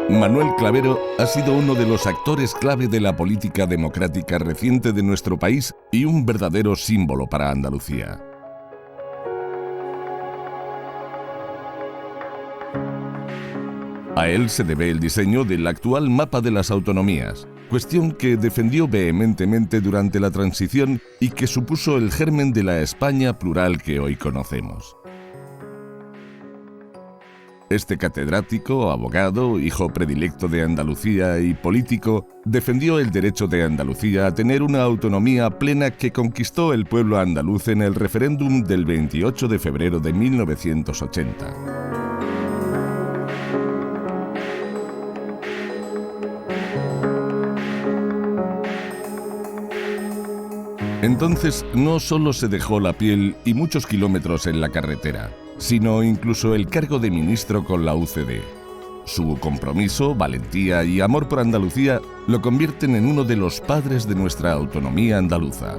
Manuel Clavero ha sido uno de los actores clave de la política democrática reciente de nuestro país y un verdadero símbolo para Andalucía. A él se debe el diseño del actual mapa de las autonomías, cuestión que defendió vehementemente durante la transición y que supuso el germen de la España plural que hoy conocemos. Este catedrático, abogado, hijo predilecto de Andalucía y político, defendió el derecho de Andalucía a tener una autonomía plena que conquistó el pueblo andaluz en el referéndum del 28 de febrero de 1980. Entonces no solo se dejó la piel y muchos kilómetros en la carretera, sino incluso el cargo de ministro con la UCD. Su compromiso, valentía y amor por Andalucía lo convierten en uno de los padres de nuestra autonomía andaluza.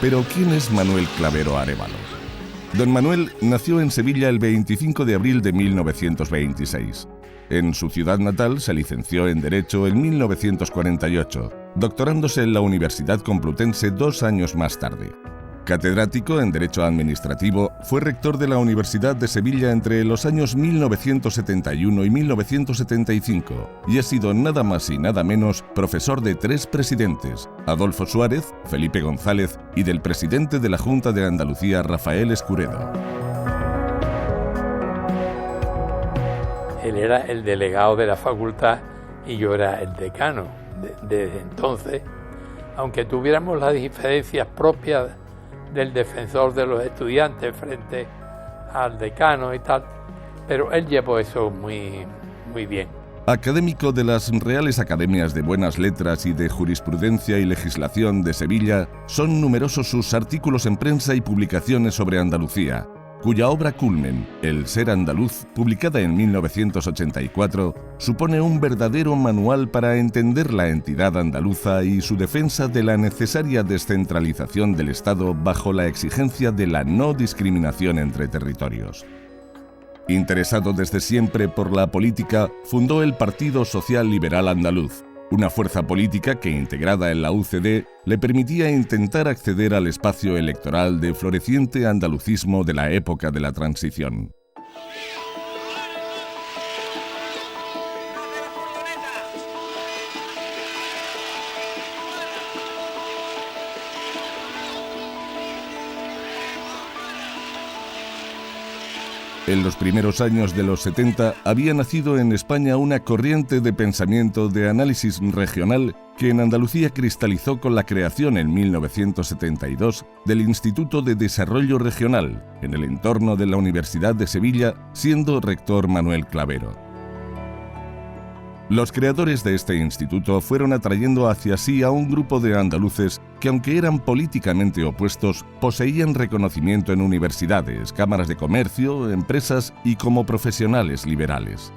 Pero ¿quién es Manuel Clavero Arévalo? Don Manuel nació en Sevilla el 25 de abril de 1926. En su ciudad natal se licenció en Derecho en 1948, doctorándose en la Universidad Complutense 2 años más tarde. Catedrático en Derecho Administrativo, fue rector de la Universidad de Sevilla entre los años 1971 y 1975 y ha sido nada más y nada menos profesor de 3 presidentes, Adolfo Suárez, Felipe González y del presidente de la Junta de Andalucía, Rafael Escuredo. Él era el delegado de la facultad y yo era el decano. Desde entonces, aunque tuviéramos las diferencias propias del defensor de los estudiantes frente al decano y tal, pero él llevó eso muy bien. Académico de las Reales Academias de Buenas Letras y de Jurisprudencia y Legislación de Sevilla, son numerosos sus artículos en prensa y publicaciones sobre Andalucía, cuya obra culmen, El ser andaluz, publicada en 1984, supone un verdadero manual para entender la entidad andaluza y su defensa de la necesaria descentralización del Estado bajo la exigencia de la no discriminación entre territorios. Interesado desde siempre por la política, fundó el Partido Social Liberal Andaluz, una fuerza política que, integrada en la UCD, le permitía intentar acceder al espacio electoral de floreciente andalucismo de la época de la transición. En los primeros años de los 70 había nacido en España una corriente de pensamiento de análisis regional que en Andalucía cristalizó con la creación en 1972 del Instituto de Desarrollo Regional, en el entorno de la Universidad de Sevilla, siendo rector Manuel Clavero. Los creadores de este instituto fueron atrayendo hacia sí a un grupo de andaluces que, aunque eran políticamente opuestos, poseían reconocimiento en universidades, cámaras de comercio, empresas y como profesionales liberales.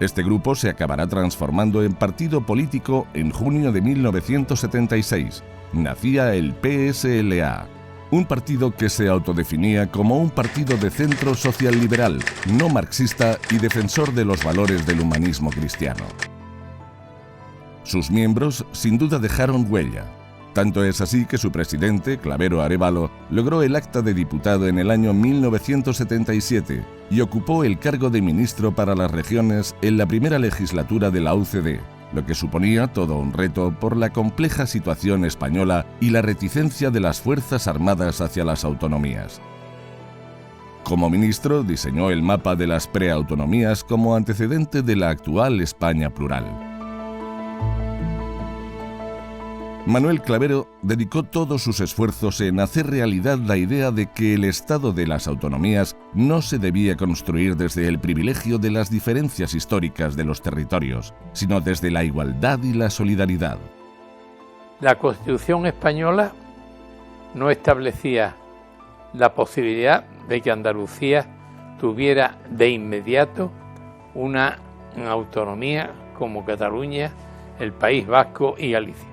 Este grupo se acabará transformando en partido político en junio de 1976. Nacía el PSLA, un partido que se autodefinía como un partido de centro social liberal, no marxista y defensor de los valores del humanismo cristiano. Sus miembros sin duda dejaron huella. Tanto es así que su presidente, Clavero Arévalo, logró el acta de diputado en el año 1977 y ocupó el cargo de ministro para las regiones en la primera legislatura de la UCD, lo que suponía todo un reto por la compleja situación española y la reticencia de las Fuerzas Armadas hacia las autonomías. Como ministro, diseñó el mapa de las preautonomías como antecedente de la actual España plural. Manuel Clavero dedicó todos sus esfuerzos en hacer realidad la idea de que el Estado de las autonomías no se debía construir desde el privilegio de las diferencias históricas de los territorios, sino desde la igualdad y la solidaridad. La Constitución española no establecía la posibilidad de que Andalucía tuviera de inmediato una autonomía como Cataluña, el País Vasco y Galicia.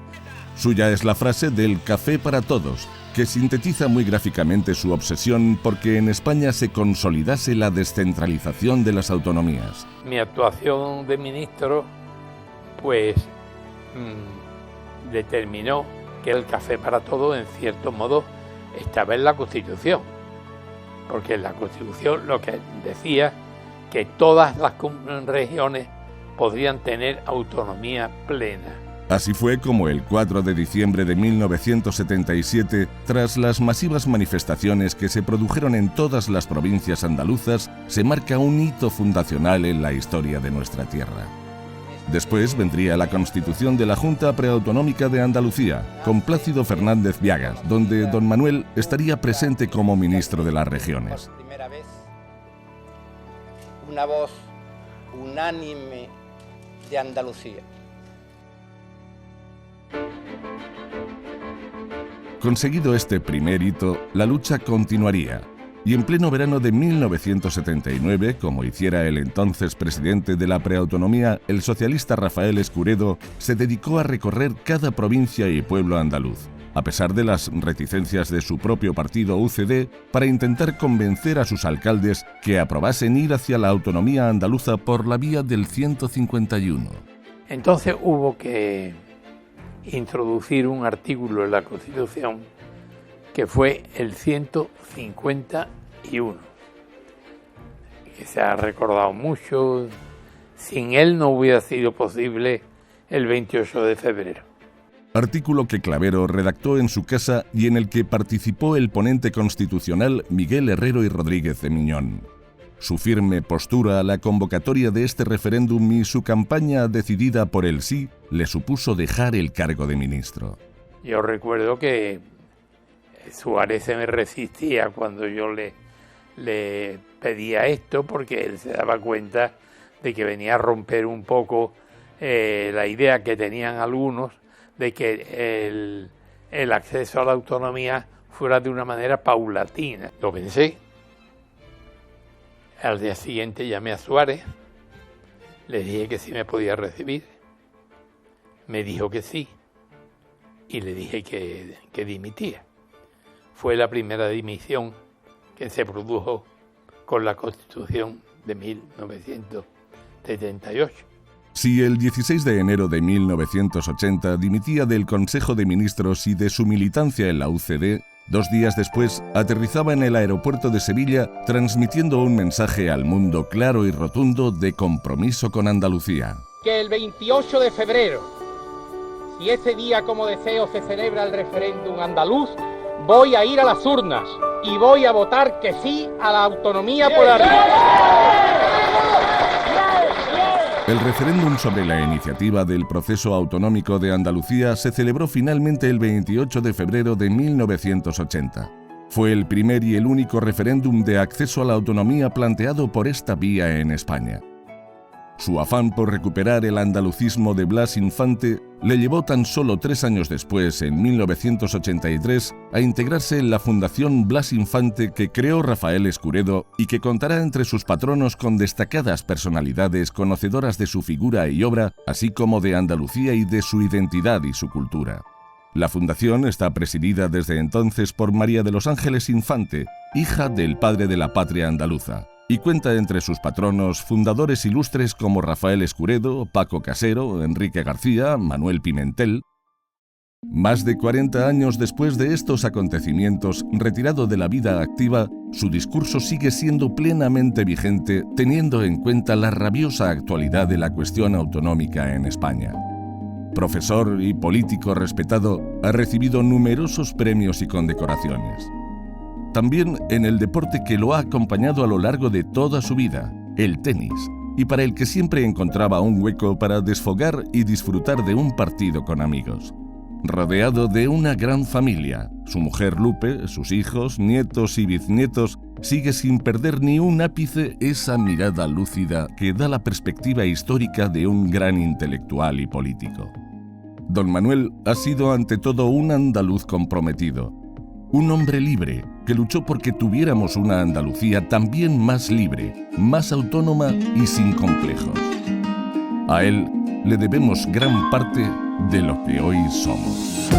Suya es la frase del café para todos, que sintetiza muy gráficamente su obsesión porque en España se consolidase la descentralización de las autonomías. Mi actuación de ministro, pues, determinó que el café para todos, en cierto modo, estaba en la Constitución, porque en la Constitución lo que decía que todas las regiones podrían tener autonomía plena. Así fue como el 4 de diciembre de 1977, tras las masivas manifestaciones que se produjeron en todas las provincias andaluzas, se marca un hito fundacional en la historia de nuestra tierra. Después vendría la constitución de la Junta Preautonómica de Andalucía, con Plácido Fernández Viagas, donde don Manuel estaría presente como ministro de las regiones. Por primera vez, una voz unánime de Andalucía. Conseguido este primer hito, la lucha continuaría. Y en pleno verano de 1979, como hiciera el entonces presidente de la preautonomía, el socialista Rafael Escuredo, se dedicó a recorrer cada provincia y pueblo andaluz, a pesar de las reticencias de su propio partido UCD, para intentar convencer a sus alcaldes que aprobasen ir hacia la autonomía andaluza por la vía del 151. Entonces hubo que introducir un artículo en la Constitución que fue el 151, que se ha recordado mucho. Sin él no hubiera sido posible el 28 de febrero. Artículo que Clavero redactó en su casa y en el que participó el ponente constitucional Miguel Herrero y Rodríguez de Miñón. Su firme postura a la convocatoria de este referéndum y su campaña decidida por el sí le supuso dejar el cargo de ministro. Yo recuerdo que Suárez se me resistía cuando yo le pedía esto, porque él se daba cuenta de que venía a romper un poco la idea que tenían algunos de que el acceso a la autonomía fuera de una manera paulatina. Lo pensé. Al día siguiente llamé a Suárez, le dije que sí me podía recibir, me dijo que sí y le dije que dimitía. Fue la primera dimisión que se produjo con la Constitución de 1978. Si el 16 de enero de 1980 dimitía del Consejo de Ministros y de su militancia en la UCD, 2 días después aterrizaba en el aeropuerto de Sevilla transmitiendo un mensaje al mundo claro y rotundo de compromiso con Andalucía. Que el 28 de febrero, si ese día como deseo se celebra el referéndum andaluz, voy a ir a las urnas y voy a votar que sí a la autonomía por El referéndum sobre la iniciativa del proceso autonómico de Andalucía se celebró finalmente el 28 de febrero de 1980. Fue el primer y el único referéndum de acceso a la autonomía planteado por esta vía en España. Su afán por recuperar el andalucismo de Blas Infante le llevó tan solo 3 años después, en 1983, a integrarse en la Fundación Blas Infante que creó Rafael Escuredo y que contará entre sus patronos con destacadas personalidades conocedoras de su figura y obra, así como de Andalucía y de su identidad y su cultura. La fundación está presidida desde entonces por María de los Ángeles Infante, hija del padre de la patria andaluza, y cuenta entre sus patronos fundadores ilustres como Rafael Escuredo, Paco Casero, Enrique García, Manuel Pimentel. Más de 40 años después de estos acontecimientos, retirado de la vida activa, su discurso sigue siendo plenamente vigente, teniendo en cuenta la rabiosa actualidad de la cuestión autonómica en España. Profesor y político respetado, ha recibido numerosos premios y condecoraciones. También en el deporte que lo ha acompañado a lo largo de toda su vida, el tenis, y para el que siempre encontraba un hueco para desfogar y disfrutar de un partido con amigos. Rodeado de una gran familia, su mujer Lupe, sus hijos, nietos y bisnietos, sigue sin perder ni un ápice esa mirada lúcida que da la perspectiva histórica de un gran intelectual y político. Don Manuel ha sido ante todo un andaluz comprometido, un hombre libre que luchó porque tuviéramos una Andalucía también más libre, más autónoma y sin complejos. A él le debemos gran parte de lo que hoy somos.